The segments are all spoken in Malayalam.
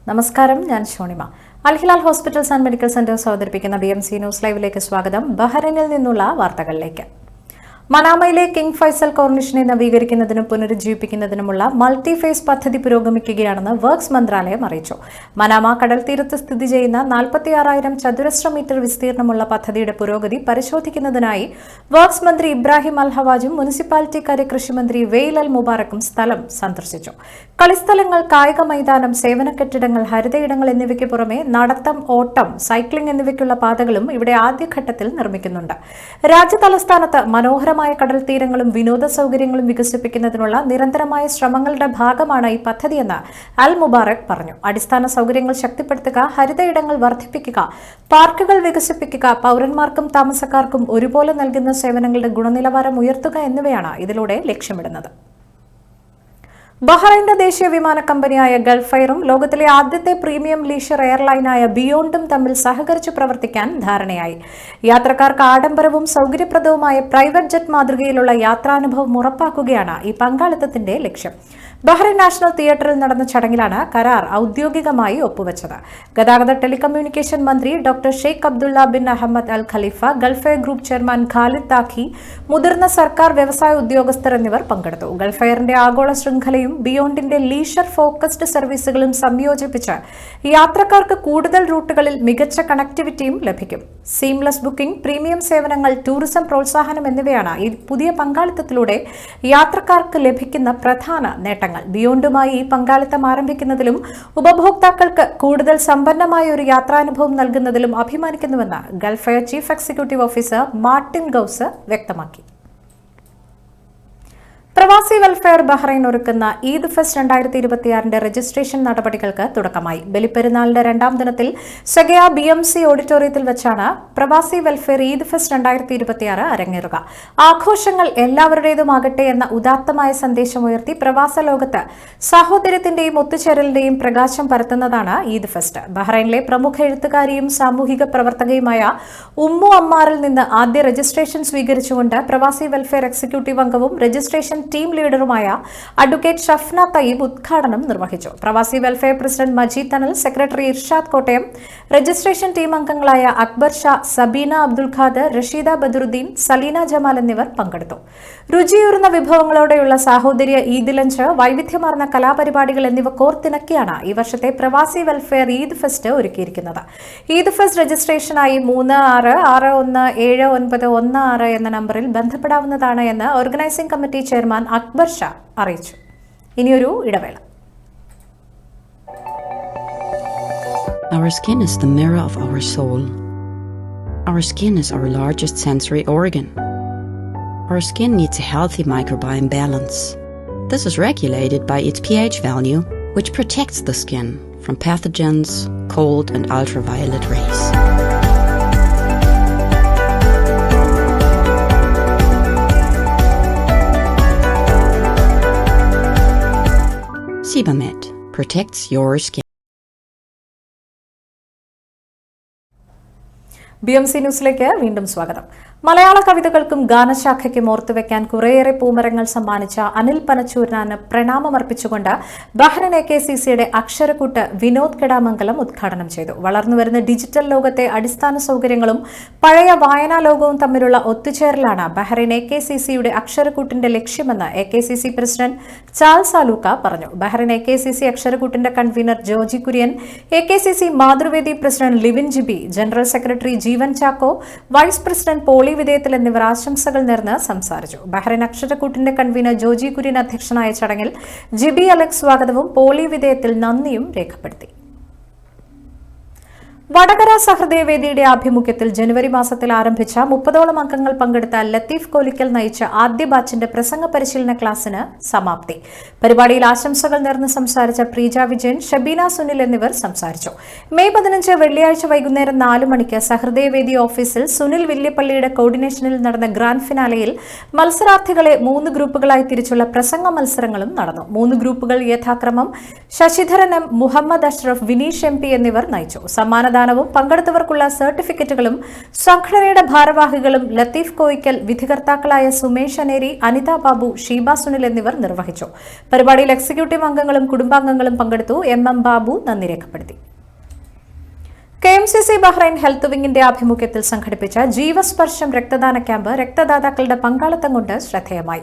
നമസ്കാരം, ഞാൻ Shonima. Al Hilal hospitals and medical centres അവതരിപ്പിക്കുന്ന BMC ന്യൂസ് ലൈവിലേക്ക് സ്വാഗതം. ബഹ്റൈനിൽ നിന്നുള്ള വാർത്തകളിലേക്ക്. മനാമയിലെ കിങ് ഫൈസൽ കോർണിഷിനെ നവീകരിക്കുന്നതിനും പുനരുജ്ജീവിപ്പിക്കുന്നതിനുമുള്ള മൾട്ടി ഫേസ് പദ്ധതി പുരോഗമിക്കുകയാണെന്ന് വർക്ക്സ് മന്ത്രാലയം അറിയിച്ചു. മനാമ കടൽ തീരത്ത് സ്ഥിതി ചെയ്യുന്ന 46,000 ചതുരശ്ര മീറ്റർ വിസ്തീർണമുള്ള പദ്ധതിയുടെ പുരോഗതി പരിശോധിക്കുന്നതിനായി വർക്ക്സ് മന്ത്രി ഇബ്രാഹിം അൽ ഹവാജും മുനിസിപ്പാലിറ്റി കാര്യ കൃഷിമന്ത്രി വെയിൽ അൽ മുബാറക്കും സ്ഥലം സന്ദർശിച്ചു. കളിസ്ഥലങ്ങൾ, കായിക മൈതാനം, സേവന കെട്ടിടങ്ങൾ, ഹരിതയിടങ്ങൾ എന്നിവയ്ക്ക് പുറമെ നടത്തം, ഓട്ടം, സൈക്ലിംഗ് എന്നിവയ്ക്കുള്ള പാതകളും ഇവിടെ ആദ്യഘട്ടത്തിൽ നിർമ്മിക്കുന്നുണ്ട്. രാജ്യതലസ്ഥാനത്ത് മനോഹരമായ കടൽ തീരങ്ങളും വിനോദ സൗകര്യങ്ങളും വികസിപ്പിക്കുന്നതിനുള്ള നിരന്തരമായ ശ്രമങ്ങളുടെ ഭാഗമാണ് ഈ പദ്ധതിയെന്ന് അൽ മുബാറക് പറഞ്ഞു. അടിസ്ഥാന സൗകര്യങ്ങൾ ശക്തിപ്പെടുത്തുക, ഹരിതയിടങ്ങൾ വർദ്ധിപ്പിക്കുക, പാർക്കുകൾ വികസിപ്പിക്കുക, പൌരന്മാർക്കും താമസക്കാർക്കും ഒരുപോലെ നൽകുന്ന സേവനങ്ങളുടെ ഗുണനിലവാരം ഉയർത്തുക എന്നിവയാണ് ഇതിലൂടെ ലക്ഷ്യമിടുന്നത്. ബഹ്റൈന്റെ ദേശീയ വിമാന കമ്പനിയായ ഗൾഫ് എയറും ലോകത്തിലെ ആദ്യത്തെ പ്രീമിയം ലീഷർ എയർലൈനായ ബിയോണ്ടും തമ്മിൽ സഹകരിച്ചു പ്രവർത്തിക്കാൻ ധാരണയായി. യാത്രക്കാർക്ക് ആഡംബരവും സൗകര്യപ്രദവുമായ പ്രൈവറ്റ് ജെറ്റ് മാതൃകയിലുള്ള യാത്രാനുഭവം ഉറപ്പാക്കുകയാണ് ഈ പങ്കാളിത്തത്തിന്റെ ലക്ഷ്യം. ബഹ്റൈൻ നാഷണൽ തിയേറ്ററിൽ നടന്ന ചടങ്ങിലാണ് കരാർ ഔദ്യോഗികമായി ഒപ്പുവെച്ചത്. ഗതാഗത ടെലികമ്മ്യൂണിക്കേഷൻ മന്ത്രി doctor Sheikh Abdulla bin Ahmed Al Khalifa, Gulf Air group chairman Khalid Taqi, മുതിർന്ന സർക്കാർ വ്യവസായ ഉദ്യോഗസ്ഥർ എന്നിവർ പങ്കെടുത്തു. ഗൾഫ് എയറിന്റെ ആഗോള ശൃംഖലയും ബിയോണ്ടിന്റെ ലീഷർ ഫോക്കസ്ഡ് സർവീസുകളും സംയോജിപ്പിച്ച് യാത്രക്കാർക്ക് കൂടുതൽ റൂട്ടുകളിൽ മികച്ച കണക്ടിവിറ്റിയും ലഭിക്കും. സീംലെസ് ബുക്കിംഗ്, പ്രീമിയം സേവനങ്ങൾ, ടൂറിസം പ്രോത്സാഹനം എന്നിവയാണ് ഈ പുതിയ പങ്കാളിത്തത്തിലൂടെ യാത്രക്കാർക്ക് ലഭിക്കുന്ന പ്രധാന നേട്ടങ്ങൾ. ബിയോണ്ടുമായി ഈ പങ്കാളിത്തം ആരംഭിക്കുന്നതിലും ഉപഭോക്താക്കൾക്ക് കൂടുതൽ സമ്പന്നമായ ഒരു യാത്രാനുഭവം നൽകുന്നതിലും അഭിമാനിക്കുന്നുവെന്ന് Gulf Air chief executive officer Martin Gauss വ്യക്തമാക്കി. പ്രവാസി വെൽഫെയർ ബഹ്റൈൻ ഒരുക്കുന്ന ഈദ് ഫെസ്റ്റ് 2026 രജിസ്ട്രേഷൻ നടപടികൾക്ക് തുടക്കമായി. ബലിപ്പെരുന്നാളിന്റെ രണ്ടാം ദിനത്തിൽ സഗയ BMC ഓഡിറ്റോറിയത്തിൽ വെച്ചാണ് പ്രവാസി വെൽഫെയർ ഈദ് ഫെസ്റ്റ് 2026 അരങ്ങേറുക. ആഘോഷങ്ങൾ എല്ലാവരുടേതുമാകട്ടെ എന്ന ഉദാത്തമായ സന്ദേശമുയർത്തി പ്രവാസ ലോകത്ത് സാഹോദര്യത്തിന്റെയും ഒത്തുചേരലിന്റെയും പ്രകാശം പരത്തുന്നതാണ് ഈദ് ഫെസ്റ്റ്. ബഹ്റൈനിലെ പ്രമുഖ എഴുത്തുകാരിയും സാമൂഹിക പ്രവർത്തകയുമായ ഉമ്മു അമ്മാറിൽ നിന്ന് ആദ്യ രജിസ്ട്രേഷൻ സ്വീകരിച്ചുകൊണ്ട് പ്രവാസി വെൽഫെയർ എക്സിക്യൂട്ടീവ് അംഗവും രജിസ്ട്രേഷൻ ടീം ലീഡറുമായ അഡ്വക്കേറ്റ് ഷഫ്ന തയ്യിബ് ഉദ്ഘാടനം നിർവഹിച്ചു. Pravasi welfare president Majeed Thanal, secretary Irshad Kottayam, registration team അംഗങ്ങളായ അക്ബർ ഷാ, സബീന അബ്ദുൽ ഖാദർ, റഷീദ ബദറുദ്ദീൻ, സലീന ജമാൽ എന്നിവർ പങ്കെടുത്തു. രുചിയൂറുന്ന വിഭവങ്ങളോടെയുള്ള സാഹോദര്യ ഈദ് ലഞ്ച്, വൈവിധ്യമാർന്ന കലാപരിപാടികൾ എന്നിവ കോർത്തിണക്കിയാണ് ഈ വർഷത്തെ പ്രവാസി വെൽഫെയർ ഈദ് ഫെസ്റ്റ് ഒരുക്കിയിരിക്കുന്നത്. ഈദ് ഫെസ്റ്റ് രജിസ്ട്രേഷനായി 36617916 എന്ന നമ്പറിൽ ബന്ധപ്പെടാവുന്നതാണ് എന്ന് organising committee chairman Akbar Shah അറിയിച്ചു. ഇനിയൊരു ഇടവേള. Our skin is the mirror of our soul. Our skin is our largest sensory organ. Our skin needs a healthy microbiome balance. This is regulated by its pH value, which protects the skin from pathogens, cold and ultraviolet rays. Sebamed protects your skin. BMC ന്യൂസിലേക്ക് വീണ്ടും സ്വാഗതം. മലയാള കവിതകൾക്കും ഗാനശാഖയ്ക്കും ഓർത്തുവെക്കാൻ കുറേയേറെ പൂമരങ്ങൾ സമ്മാനിച്ച അനിൽ പനച്ചൂരിനാണ് പ്രണാമമർപ്പിച്ചുകൊണ്ട് ബഹ്റൈൻ AKCCയുടെ അക്ഷരക്കൂട്ട് വിനോദ് കെടാമംഗലം ഉദ്ഘാടനം ചെയ്തു. വളർന്നുവരുന്ന ഡിജിറ്റൽ ലോകത്തെ അടിസ്ഥാന സൗകര്യങ്ങളും പഴയ വായനാ ലോകവും തമ്മിലുള്ള ഒത്തുചേരലാണ് ബഹ്റൈൻ AKCCയുടെ അക്ഷരക്കൂട്ടിന്റെ ലക്ഷ്യമെന്ന് AKCC പ്രസിഡന്റ് ചാൾസ് ആലൂക്ക പറഞ്ഞു. ബഹ്റൈൻ AKCC അക്ഷരക്കൂട്ടിന്റെ convener Georgy Kurian, AKCC Mathruvedi president Livin Jibi, general secretary Jeevan Chacko, vice president Poly Vidheyathil എന്നിവർ ആശംസകൾ നേർന്ന് സംസാരിച്ചു. ബഹ്റൈൻ അക്ഷരക്കൂട്ടിന്റെ കൺവീനർ ജോർജി കുര്യൻ അധ്യക്ഷനായ ചടങ്ങിൽ ജിബി അലക്സ് സ്വാഗതവും പോളി വിധേയത്തിൽ നന്ദിയും രേഖപ്പെടുത്തി. വടകര സഹൃദയവേദിയുടെ ആഭിമുഖ്യത്തിൽ ജനുവരി മാസത്തിൽ ആരംഭിച്ച 30ഓളം അംഗങ്ങൾ പങ്കെടുത്ത ലത്തീഫ് കോലിക്കൽ നയിച്ച ആദ്യ ബാച്ചിന്റെ പ്രസംഗ പരിശീലന ക്ലാസിന് സമാപ്തി. പരിപാടിയിൽ ആശംസകൾ നേർന്ന് സംസാരിച്ച പ്രീജ വിജയൻ, ഷബീന സുനിൽ എന്നിവർ സംസാരിച്ചു. മെയ് 15 വെള്ളിയാഴ്ച വൈകുന്നേരം 4 മണിക്ക് സഹൃദയവേദി ഓഫീസിൽ സുനിൽ വില്യപ്പള്ളിയുടെ കോർഡിനേഷനിൽ നടന്ന ഗ്രാൻഡ് ഫിനാലെയിൽ മത്സരാർത്ഥികളെ 3 ഗ്രൂപ്പുകളായി തിരിച്ചുള്ള പ്രസംഗ മത്സരങ്ങളും നടന്നു. 3 ഗ്രൂപ്പുകൾ യഥാക്രമം ശശിധരൻ M, മുഹമ്മദ് അഷ്റഫ്, വിനീഷ് MP എന്നിവർ നയിച്ചു. സമ്മാനദാന പ്രദാനവും പങ്കെടുത്തവർക്കുള്ള സർട്ടിഫിക്കറ്റുകളും സംഘടനയുടെ ഭാരവാഹികളും ലത്തീഫ് കോയിക്കൽ, വിധികർത്താക്കളായ സുമേഷ് അനേരി, അനിത ബാബു, ഷീബ സുനിൽ എന്നിവർ നിർവഹിച്ചു. പരിപാടിയിൽ എക്സിക്യൂട്ടീവ് അംഗങ്ങളും കുടുംബാംഗങ്ങളും പങ്കെടുത്തു. എം ബാബു നന്ദി രേഖപ്പെടുത്തി. KMCC ബഹ്റൈൻ ഹെൽത്ത് വിംഗിന്റെ ആഭിമുഖ്യത്തിൽ സംഘടിപ്പിച്ച ജീവസ്പർശം രക്തദാന ക്യാമ്പ് രക്തദാതാക്കളുടെ പങ്കാളിത്തം കൊണ്ട് ശ്രദ്ധേയമായി.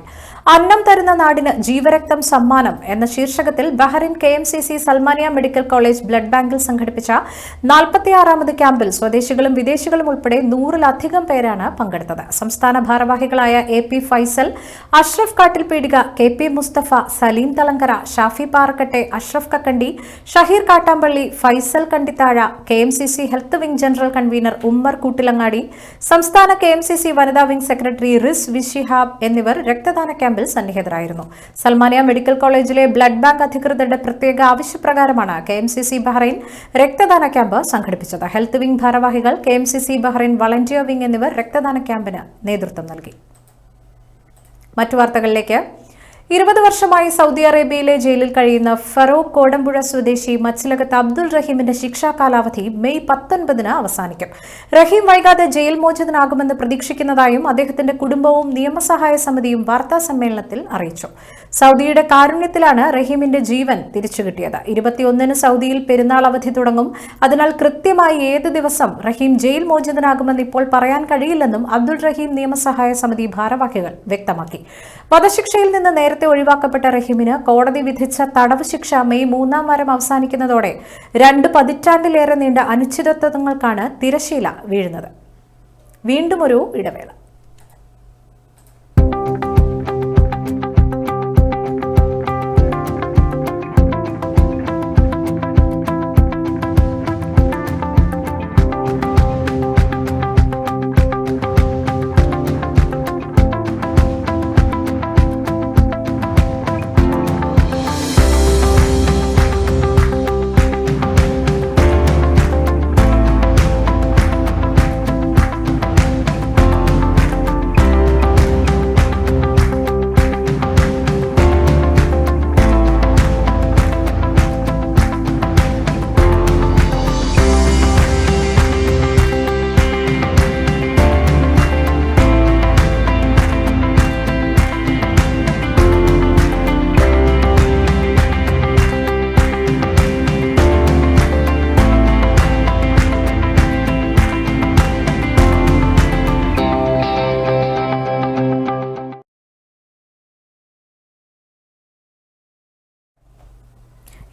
അന്നം തരുന്ന നാടിന് ജീവരക്തം സമ്മാനം എന്ന ശീർഷകത്തിൽ Bahrain KMCC Salmaniya medical college blood ബാങ്കിൽ സംഘടിപ്പിച്ച 46ാമത് ക്യാമ്പിൽ സ്വദേശികളും വിദേശികളും ഉൾപ്പെടെ 100-ലധികം പേരാണ് പങ്കെടുത്തത്. സംസ്ഥാന ഭാരവാഹികളായ AP Faisal, Ashraf Kattilpeedika, KP Musthafa, Saleem Thalangara, Shafi Parakkatte, Ashraf Kakkandi, Shaheer Kattampally, Faisal Kandithazha, KMCC health wing general convener Ummer Koottilangadi, സംസ്ഥാന KMCC വനിതാ വിംഗ് സെക്രട്ടറി റിസ് വിഷിഹാബ് എന്നിവർ രക്തദാന ക്യാമ്പിൽ സന്നിഹിതരായിരുന്നു. സൽമാനിയ മെഡിക്കൽ കോളേജിലെ ബ്ലഡ് ബാങ്ക് അധികൃതരുടെ പ്രത്യേക ആവശ്യപ്രകാരമാണ് KMCC ബഹ്റൈൻ രക്തദാന ക്യാമ്പ് സംഘടിപ്പിച്ചത്. ഹെൽത്ത് വിംഗ് ഭാരവാഹികൾ, KMCC ബഹ്റൈൻ വളണ്ടിയർ വിംഗ് എന്നിവർ രക്തദാന ക്യാമ്പിന് നേതൃത്വം നൽകി. മറ്റു വാർത്തകളിലേക്ക്. 20 വർഷമായി സൗദി അറേബ്യയിലെ ജയിലിൽ കഴിയുന്ന ഫറൂഖ് കോടമ്പുഴ സ്വദേശി മച്ചിലകത്ത് അബ്ദുൾ റഹീമിന്റെ ശിക്ഷാ കാലാവധി മെയ് 19-ന് അവസാനിക്കും. റഹീം വൈകാതെ ജയിൽ മോചിതനാകുമെന്ന് പ്രതീക്ഷിക്കുന്നതായും അദ്ദേഹത്തിന്റെ കുടുംബവും നിയമസഹായ സമിതിയും വാർത്താ സമ്മേളനത്തിൽ അറിയിച്ചു. സൗദിയുടെ കാരുണ്യത്തിലാണ് റഹീമിന്റെ ജീവൻ തിരിച്ചുകിട്ടിയത്. 21-ന് സൗദിയിൽ പെരുന്നാൾ അവധി തുടങ്ങും. അതിനാൽ കൃത്യമായി ഏത് ദിവസം റഹീം ജയിൽ മോചിതനാകുമെന്ന് ഇപ്പോൾ പറയാൻ കഴിയില്ലെന്നും അബ്ദുൾ റഹീം നിയമസഹായ സമിതി ഭാരവാഹികൾ വ്യക്തമാക്കി. വധശിക്ഷയിൽ നിന്ന് നേരത്തെ ഒഴിവാക്കപ്പെട്ട റഹീമിന് കോടതി വിധിച്ച തടവ് ശിക്ഷ മെയ് 3-ാം വാരം അവസാനിക്കുന്നതോടെ 2 പതിറ്റാണ്ടിലേറെ നീണ്ട അനിശ്ചിതത്വങ്ങൾക്കാണ് തിരശീല വീഴുന്നത്. വീണ്ടും ഒരു ഇടവേള.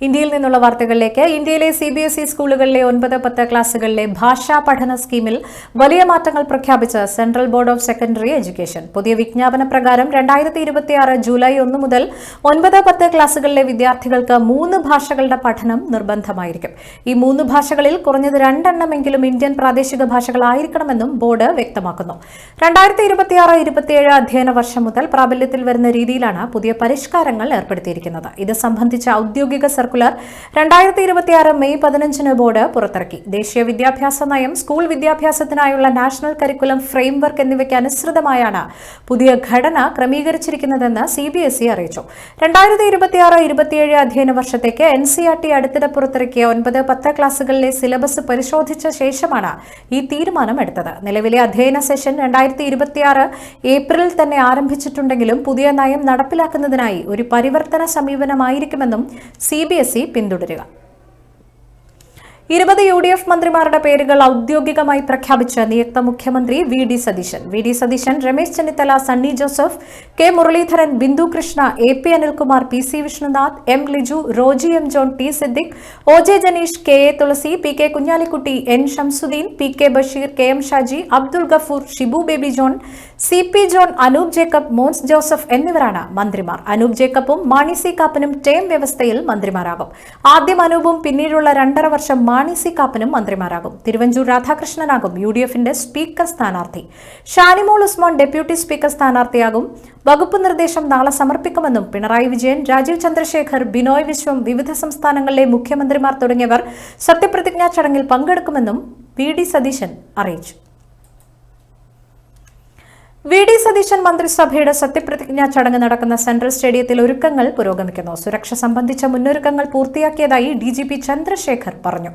ഇന്ത്യയിൽ നിന്നുള്ള വാർത്തകളിലേക്ക്. ഇന്ത്യയിലെ CBSE സ്കൂളുകളിലെ 9-10 ക്ലാസുകളിലെ ഭാഷാ പഠന സ്കീമിൽ വലിയ മാറ്റങ്ങൾ പ്രഖ്യാപിച്ച് central board of secondary education. പുതിയ വിജ്ഞാപന പ്രകാരം 2026 ജൂലൈ 1 മുതൽ 9-10 ക്ലാസുകളിലെ വിദ്യാർത്ഥികൾക്ക് 3 ഭാഷകളുടെ പഠനം നിർബന്ധമായിരിക്കും. ഈ 3 ഭാഷകളിൽ കുറഞ്ഞത് 2 എണ്ണമെങ്കിലും ഇന്ത്യൻ പ്രാദേശിക ഭാഷകളായിരിക്കണമെന്നും ബോർഡ് വ്യക്തമാക്കുന്നു. 2026-27 അധ്യയന വർഷം മുതൽ പ്രാബല്യത്തിൽ വരുന്ന രീതിയിലാണ് പുതിയ പരിഷ്കാരങ്ങൾ ഏർപ്പെടുത്തിയിരിക്കുന്നത്. ഇത് സംബന്ധിച്ച ഔദ്യോഗിക സർക്കുലർ 2026 മെയ് 15-ന് ബോർഡ് പുറത്തിറക്കി. ദേശീയ വിദ്യാഭ്യാസ നയം, സ്കൂൾ വിദ്യാഭ്യാസത്തിനായുള്ള നാഷണൽ കരിക്കുലം ഫ്രെയിംവർക്ക് എന്നിവയ്ക്ക് അനുസൃതമായാണ് പുതിയ ഘടന ക്രമീകരിച്ചിരിക്കുന്നതെന്ന് CBSE അറിയിച്ചു. 2026-27 അധ്യയന വർഷത്തേക്ക് NCERT അടുത്തിടെ പുറത്തിറക്കിയ 9-10 ക്ലാസുകളിലെ സിലബസ് പരിശോധിച്ച ശേഷമാണ് ഈ തീരുമാനമെടുത്തത്. നിലവിലെ അധ്യയന സെഷൻ 2026 ഏപ്രിലിൽ തന്നെ ആരംഭിച്ചിട്ടുണ്ടെങ്കിലും പുതിയ നയം നടപ്പിലാക്കുന്നതിനായി ഒരു പരിവർത്തന സമീപനമായിരിക്കുമെന്നും CBSE പിന്തുടരുക. 20 UDF മന്ത്രിമാരുടെ പേരുകൾ ഔദ്യോഗികമായി പ്രഖ്യാപിച്ച നിയുക്ത മുഖ്യമന്ത്രി VD Satheesan, Ramesh Chennithala, Sunny Joseph, K Muraleedharan, Bindhu Krishna, AP Anilkumar, PC Vishnunath, M Liju, Roji M John, T Siddique, OJ Janeesh, KA Thulasi, PK Kunhalikutty, N Shamsudheen, PK Basheer, KM Shaji, Abdul Gafoor, Shibu Baby John, CP John, Anoop Jacob, Mons Joseph എന്നിവരാണ് മന്ത്രിമാർ. അനൂപ് ജേക്കബും മാണി സി കാപ്പനും ടേം വ്യവസ്ഥയിൽ മന്ത്രിമാരാകും. ആദ്യം അനൂപും പിന്നീടുള്ള 2.5 വർഷം മാണി സി കാപ്പനും മന്ത്രിമാരാകും. തിരുവഞ്ചൂർ രാധാകൃഷ്ണനാകും UDFന്റെ സ്പീക്കർ സ്ഥാനാർത്ഥി. ഷാനിമോൾ ഉസ്മാൻ ഡെപ്യൂട്ടി സ്പീക്കർ സ്ഥാനാർത്ഥിയാകും. വകുപ്പ് നിർദ്ദേശം നാളെ സമർപ്പിക്കുമെന്നും പിണറായി വിജയൻ, രാജീവ് ചന്ദ്രശേഖർ, ബിനോയ് വിശ്വം, വിവിധ സംസ്ഥാനങ്ങളിലെ മുഖ്യമന്ത്രിമാർ തുടങ്ങിയവർ സത്യപ്രതിജ്ഞാ ചടങ്ങിൽ പങ്കെടുക്കുമെന്നും VD സതീശൻ അറിയിച്ചു. വി.ഡി. സതീശൻ മന്ത്രിസഭയുടെ സത്യപ്രതിജ്ഞാ ചടങ്ങ് നടക്കുന്ന സെൻട്രൽ സ്റ്റേഡിയത്തിൽ ഒരുക്കങ്ങൾ പുരോഗമിക്കുന്നു. സുരക്ഷ സംബന്ധിച്ച മുന്നൊരുക്കങ്ങൾ പൂർത്തിയാക്കിയതായി DGP ചന്ദ്രശേഖർ പറഞ്ഞു.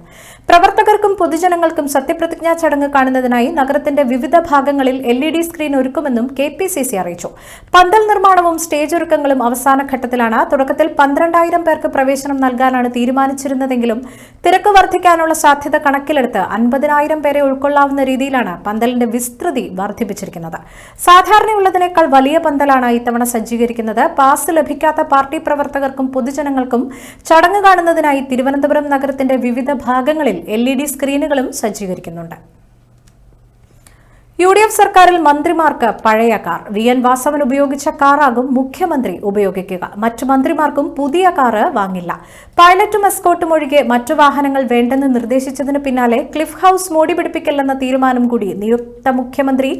പ്രവർത്തകർക്കും പൊതുജനങ്ങൾക്കും സത്യപ്രതിജ്ഞാ ചടങ്ങ് കാണുന്നതിനായി നഗരത്തിന്റെ വിവിധ ഭാഗങ്ങളിൽ LED സ്ക്രീൻ ഒരുക്കുമെന്നും KPCC അറിയിച്ചു. പന്തൽ നിർമ്മാണവും സ്റ്റേജ് ഒരുക്കങ്ങളും അവസാന ഘട്ടത്തിലാണ്. തുടക്കത്തിൽ 12,000 പേർക്ക് പ്രവേശനം നൽകാനാണ് തീരുമാനിച്ചിരുന്നതെങ്കിലും തിരക്ക് വർദ്ധിക്കാനുള്ള സാധ്യത കണക്കിലെടുത്ത് 50,000 പേരെ ഉൾക്കൊള്ളാവുന്ന രീതിയിലാണ് പന്തലിന്റെ വിസ്തൃതി വർദ്ധിപ്പിച്ചിരിക്കുന്നത്. സാധാരണയുള്ളതിനേക്കാൾ വലിയ പന്തലാണ് ഇത്തവണ സജ്ജീകരിക്കുന്നത്. പാസ് ലഭിക്കാത്ത പാർട്ടി പ്രവർത്തകർക്കും പൊതുജനങ്ങൾക്കും ചടങ്ങ് കാണുന്നതിനായി തിരുവനന്തപുരം നഗരത്തിന്റെ വിവിധ ഭാഗങ്ങളിൽ LED സ്ക്രീനുകളും സജ്ജീകരിക്കുന്നുണ്ട്. UDF സർക്കാരിൽ മന്ത്രിമാർക്ക് പഴയ കാർ. VN വാസവൻ ഉപയോഗിച്ച കാറാകും മുഖ്യമന്ത്രി ഉപയോഗിക്കുക. മറ്റു മന്ത്രിമാർക്കും പുതിയ കാറ് വാങ്ങില്ല. പൈലറ്റും എസ്കോർട്ടും ഒഴികെ മറ്റു വാഹനങ്ങൾ വേണ്ടെന്ന് നിർദ്ദേശിച്ചതിന് പിന്നാലെ ക്ലിഫ് ഹൌസ് മോടി പിടിപ്പിക്കില്ലെന്ന തീരുമാനം കൂടി നിയുക്ത മുഖ്യമന്ത്രി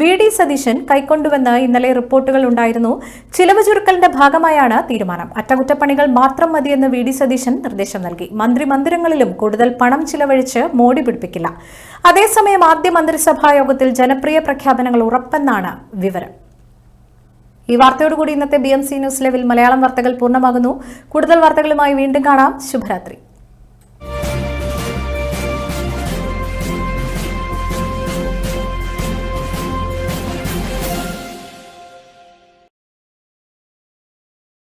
വി.ഡി. സതീശൻ കൈക്കൊണ്ടുവെന്ന് ഇന്നലെ റിപ്പോർട്ടുകൾ ഉണ്ടായിരുന്നു. ചിലവ് ചുരുക്കലിന്റെ ഭാഗമായാണ് തീരുമാനം. അറ്റകുറ്റപ്പണികൾ മാത്രം മതിയെന്ന് വി.ഡി. സതീശൻ നിർദ്ദേശം നൽകി. മന്ത്രിമന്ദിരങ്ങളിലും കൂടുതൽ പണം ചിലവഴിച്ച് മോടി പിടിപ്പിക്കില്ല. അതേസമയം ആദ്യ മന്ത്രിസഭാ യോഗത്തിൽ ജനപ്രിയ പ്രഖ്യാപനങ്ങൾ ഉറപ്പെന്നാണ് വിവരം. ഈ വാർത്തയോടുകൂടി ഇന്നത്തെ BMC ന്യൂസ് ലൈവിൽ മലയാളം വാർത്തകൾ പൂർണ്ണമാകുന്നു. കൂടുതൽ വാർത്തകളുമായി വീണ്ടും കാണാം. ശുഭരാത്രി.